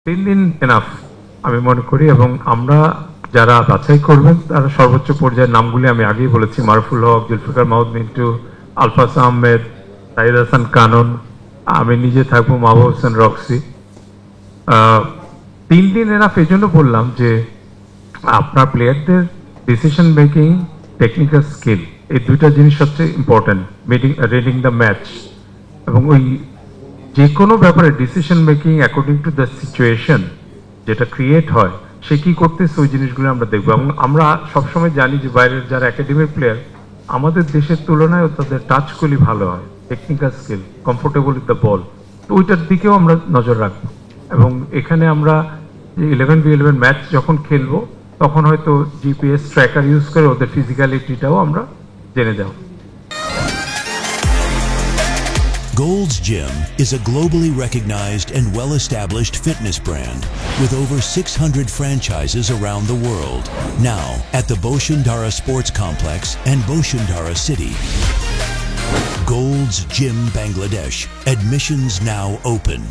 3 দিন এনাফ আমি মনে করি, এবং আমরা যারা বাছাই করবেন তারা সর্বোচ্চ পর্যায়ের নামগুলি আমি আগেই বলেছি, মারুফুল হক, জুলফিকার মাহমুদ মিন্টু, আলফাস আহমেদ, তাহির হাসান কানন, আমি নিজে থাকবো, মাহবুব হোসেন রক্সি। 3 দিন এনাফ এই জন্য বললাম যে আপনার প্লেয়ারদের ডিসিশন মেকিং, টেকনিক্যাল স্কিল, এই দুইটা জিনিস সবচেয়ে ইম্পর্টেন্ট, রিডিং দ্য ম্যাচ, এবং ওই যে কোনো ব্যাপারে decision making according to the situation যেটা ক্রিয়েট হয়, সে কি করতেছে ওই জিনিসগুলো আমরা দেখবো। এবং আমরা সবসময় জানি যে বাইরের যারা একাডেমির প্লেয়ার আমাদের দেশের তুলনায় তাদের টাচগুলি ভালো হয়, technical skill, comfortable with the ball, তো ওইটার দিকেও আমরা নজর রাখবো। এবং এখানে আমরা যে 11v11 ম্যাচ যখন খেলবো তখন হয়তো জিপিএস ট্র্যাকার ইউজ করে ওদের ফিজিক্যালিটিটাও আমরা জেনে যাব। Gold's Gym is a globally recognized and well-established fitness brand with over 600 franchises around the world. Now at the Boshundara Sports Complex and Boshundara City. Gold's Gym Bangladesh. Admissions now open.